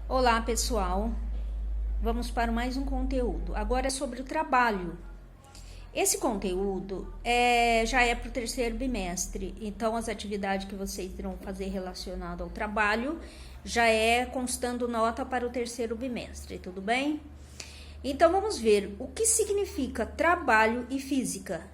Olá, pessoal. Vamos para mais um conteúdo. Agora é sobre o trabalho. Esse conteúdo já é para o terceiro bimestre, então as atividades que vocês irão fazer relacionado ao trabalho já é constando nota para o terceiro bimestre, tudo bem? Então vamos ver o que significa trabalho e física.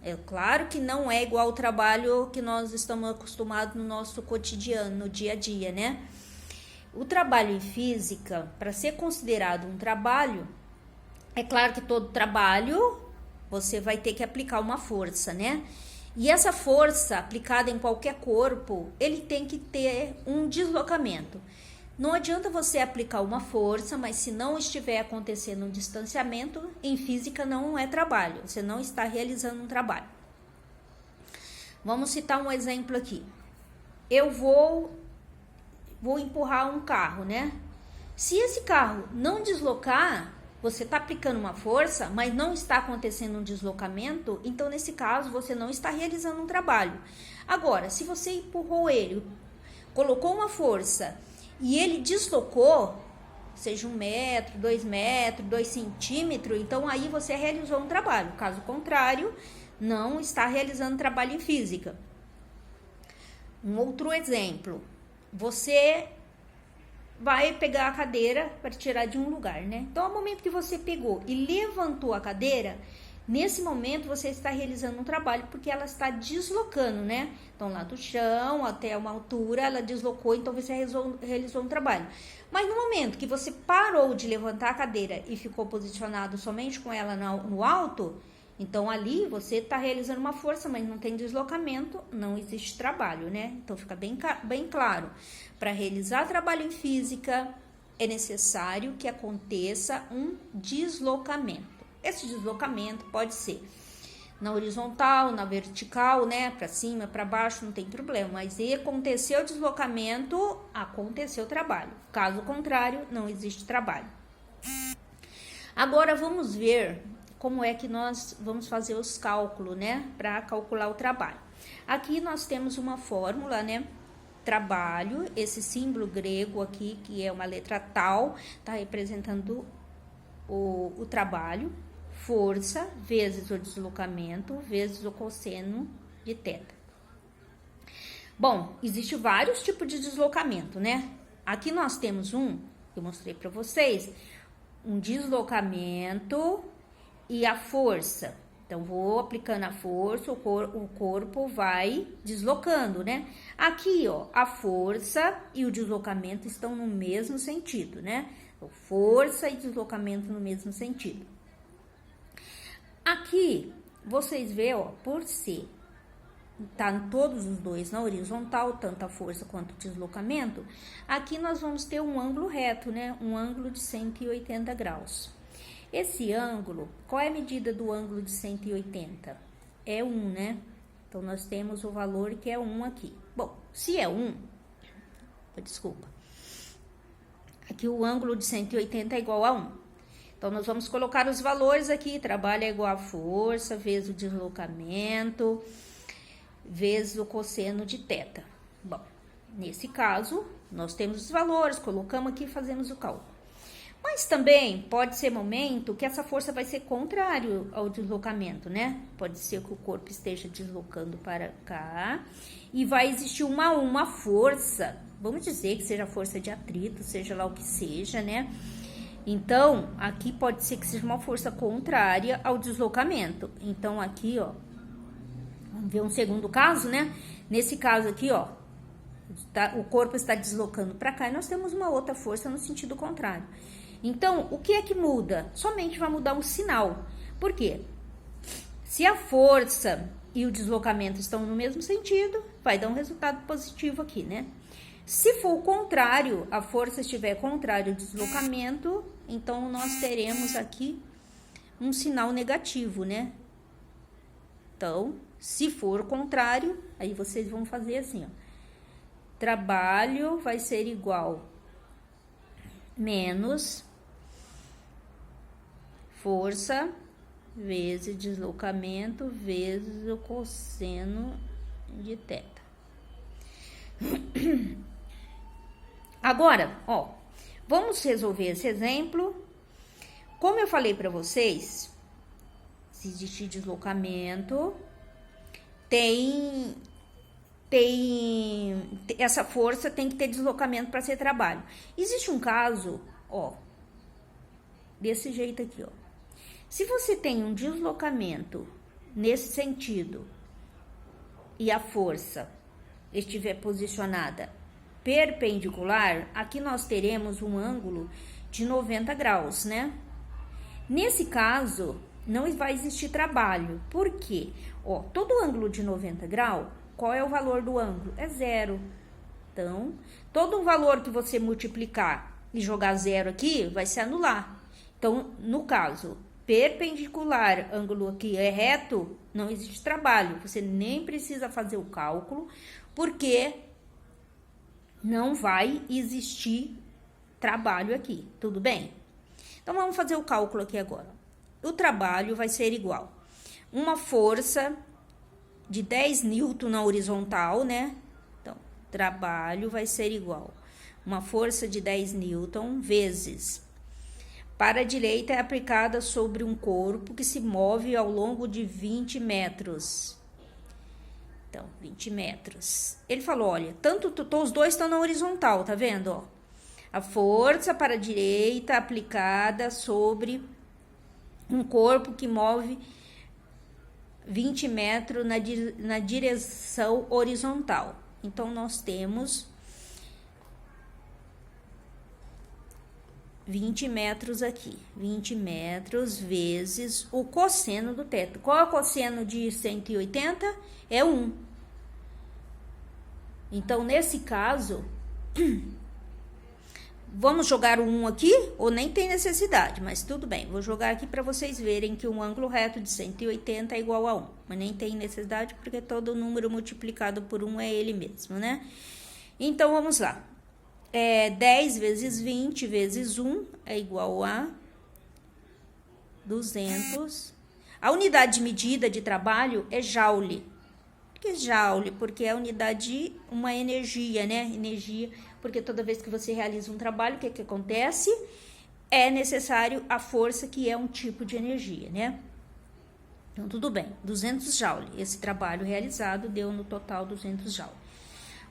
É claro que não é igual ao trabalho que nós estamos acostumados no nosso cotidiano, no dia a dia, né? O trabalho em física, para ser considerado um trabalho, é claro que todo trabalho você vai ter que aplicar uma força, né? E essa força aplicada em qualquer corpo, ele tem que ter um deslocamento. Não adianta você aplicar uma força, mas se não estiver acontecendo um distanciamento, em física não é trabalho, você não está realizando um trabalho. Vamos citar um exemplo aqui. Eu vou empurrar um carro, né? Se esse carro não deslocar, você está aplicando uma força, mas não está acontecendo um deslocamento, então nesse caso você não está realizando um trabalho. Agora, se você empurrou ele, colocou uma força e ele deslocou, seja 1 metro, 2 metros, 2 centímetros, então aí você realizou um trabalho. Caso contrário, não está realizando trabalho em física. Um outro exemplo. Você vai pegar a cadeira para tirar de um lugar, né? Então, ao momento que você pegou e levantou a cadeira, nesse momento você está realizando um trabalho porque ela está deslocando, né? Então, lá do chão até uma altura, ela deslocou, então você realizou um trabalho. Mas no momento que você parou de levantar a cadeira e ficou posicionado somente com ela no alto, então ali você está realizando uma força, mas não tem deslocamento, não existe trabalho, né? Então fica bem claro. Para realizar trabalho em física, é necessário que aconteça um deslocamento. Esse deslocamento pode ser na horizontal, na vertical, né? Para cima, para baixo, não tem problema. Mas se aconteceu o deslocamento, aconteceu o trabalho. Caso contrário, não existe trabalho. Agora vamos ver como é que nós vamos fazer os cálculos, né? Para calcular o trabalho. Aqui nós temos uma fórmula, né? Trabalho, esse símbolo grego aqui, que é uma letra tal, está representando o trabalho. Força vezes o deslocamento vezes o cosseno de θ. Bom, existe vários tipos de deslocamento, né? Aqui nós temos que eu mostrei para vocês, um deslocamento e a força. Então, vou aplicando a força, o corpo vai deslocando, né? Aqui, ó, a força e o deslocamento estão no mesmo sentido, né? Então, força e deslocamento no mesmo sentido. Aqui, vocês veem, ó, por ser tá todos os dois na horizontal, tanto a força quanto o deslocamento, aqui nós vamos ter um ângulo reto, né? Um ângulo de 180 graus. Esse ângulo, qual é a medida do ângulo de 180? É 1, né? Então, nós temos o valor que é 1 aqui. Bom, se é 1, desculpa. Aqui o ângulo de 180 é igual a 1. Então, nós vamos colocar os valores aqui. Trabalho é igual a força, vezes o deslocamento, vezes o cosseno de θ. Bom, nesse caso, nós temos os valores, colocamos aqui e fazemos o cálculo. Mas também pode ser momento que essa força vai ser contrário ao deslocamento, né? Pode ser que o corpo esteja deslocando para cá e vai existir uma força, vamos dizer que seja força de atrito, seja lá o que seja, né? Então, aqui pode ser que seja uma força contrária ao deslocamento. Então, aqui, ó, vamos ver um segundo caso, né? Nesse caso aqui, ó, o corpo está deslocando para cá e nós temos uma outra força no sentido contrário. Então, o que é que muda? Somente vai mudar um sinal. Por quê? Se a força e o deslocamento estão no mesmo sentido, vai dar um resultado positivo aqui, né? Se for o contrário, a força estiver contrário ao deslocamento, então nós teremos aqui um sinal negativo, né? Então, se for o contrário, aí vocês vão fazer assim, ó. Trabalho vai ser igual menos força vezes deslocamento vezes o cosseno de θ. Agora, ó, Vamos resolver esse exemplo. Como eu falei para vocês, se existir deslocamento, essa força tem que ter deslocamento para ser trabalho. Existe um caso, ó, desse jeito aqui, ó. Se você tem um deslocamento nesse sentido e a força estiver posicionada perpendicular, aqui nós teremos um ângulo de 90 graus, né? Nesse caso, não vai existir trabalho. Por quê? Ó, todo ângulo de 90 graus, qual é o valor do ângulo? É zero. Então, todo valor que você multiplicar e jogar zero aqui, vai se anular. Então, no caso, perpendicular, ângulo aqui é reto, não existe trabalho. Você nem precisa fazer o cálculo, porque não vai existir trabalho aqui, tudo bem? Então, vamos fazer o cálculo aqui agora. O trabalho vai ser igual uma força de 10 newton na horizontal, né? Então, trabalho vai ser igual uma força de 10 newton vezes, para a direita é aplicada sobre um corpo que se move ao longo de 20 metros. Então, 20 metros. Ele falou, olha, os dois estão na horizontal, tá vendo, ó? A força para a direita aplicada sobre um corpo que move 20 metros na direção horizontal. Então, nós temos 20 metros aqui. 20 metros vezes o cosseno do teto. Qual é o cosseno de 180? É 1. Então, nesse caso, vamos jogar o 1 aqui, ou nem tem necessidade, mas tudo bem. Vou jogar aqui para vocês verem que um ângulo reto de 180 é igual a 1. Mas nem tem necessidade, porque todo número multiplicado por 1 é ele mesmo, né? Então, vamos lá. 10 vezes 20 vezes 1 é igual a 200. A unidade de medida de trabalho é joule. Por que joule? Porque é a unidade de uma energia, né? Energia, porque toda vez que você realiza um trabalho, o que acontece? É necessário a força, que é um tipo de energia, né? Então, tudo bem, 200 joule. Esse trabalho realizado deu no total 200 joule.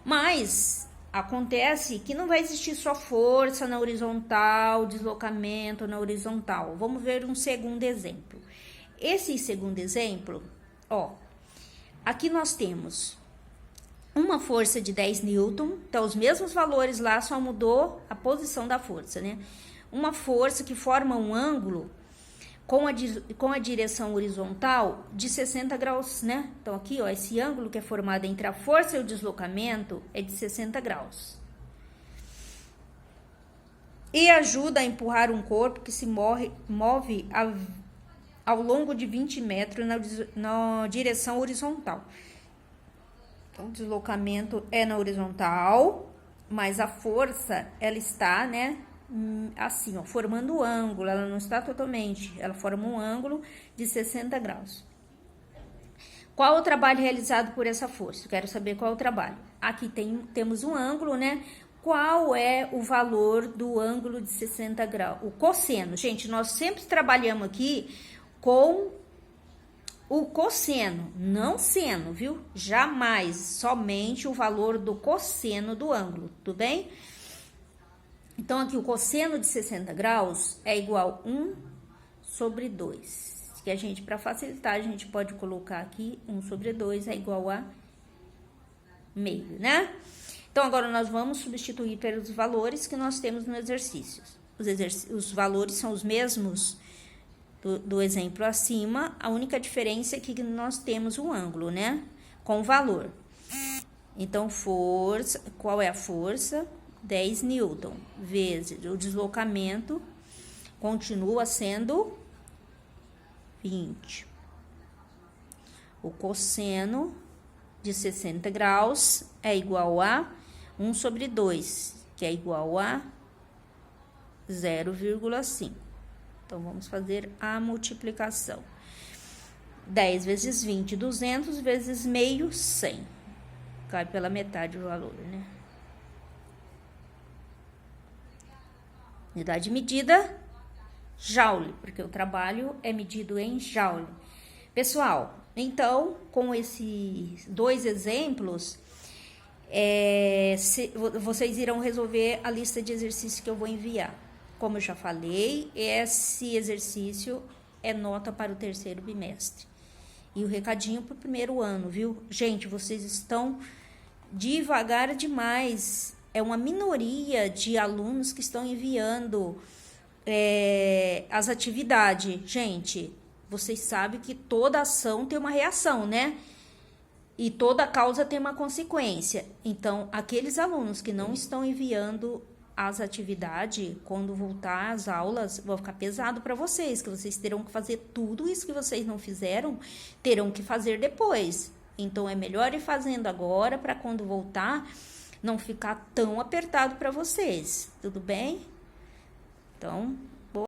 Mas acontece que não vai existir só força na horizontal, deslocamento na horizontal. Vamos ver um segundo exemplo. Esse segundo exemplo, ó, aqui nós temos uma força de 10 newton, então os mesmos valores lá, só mudou a posição da força, né? Uma força que forma um ângulo com a direção horizontal de 60 graus, né? Então, aqui, ó, esse ângulo que é formado entre a força e o deslocamento é de 60 graus. E ajuda a empurrar um corpo que se move ao longo de 20 metros na direção horizontal. Então, o deslocamento é na horizontal, mas a força, ela está, né? Assim, ó, formando o ângulo, ela não está totalmente, ela forma um ângulo de 60 graus. Qual o trabalho realizado por essa força? Eu quero saber qual é o trabalho. Aqui temos um ângulo, né? Qual é o valor do ângulo de 60 graus? O cosseno. Gente, nós sempre trabalhamos aqui com o cosseno, não seno, viu? Jamais, somente o valor do cosseno do ângulo, tudo bem? Então, aqui o cosseno de 60 graus é igual a 1 sobre 2. Que a gente, para facilitar, a gente pode colocar aqui 1 sobre 2 é igual a meio, né? Então, agora nós vamos substituir pelos valores que nós temos no exercício. Os valores são os mesmos do exemplo acima, a única diferença é que nós temos um ângulo, né? Com o valor. Então, força, qual é a força? 10 newton vezes o deslocamento continua sendo 20. O cosseno de 60 graus é igual a 1 sobre 2, que é igual a 0,5. Então, vamos fazer a multiplicação. 10 vezes 20, 200 vezes meio, 100. Cai pela metade o valor, né? Unidade de medida, joule, porque o trabalho é medido em joule. Pessoal, então, com esses 2 exemplos, vocês irão resolver a lista de exercícios que eu vou enviar. Como eu já falei, esse exercício é nota para o 3º bimestre. E o recadinho para o 1º ano, viu? Gente, vocês estão devagar demais. É uma minoria de alunos que estão enviando as atividades. Gente, vocês sabem que toda ação tem uma reação, né? E toda causa tem uma consequência. Então, aqueles alunos que não estão enviando as atividades, quando voltar às aulas, vai ficar pesado para vocês, que vocês terão que fazer tudo isso que vocês não fizeram, terão que fazer depois. Então, é melhor ir fazendo agora, para quando voltar, não ficar tão apertado para vocês. Tudo bem? Então,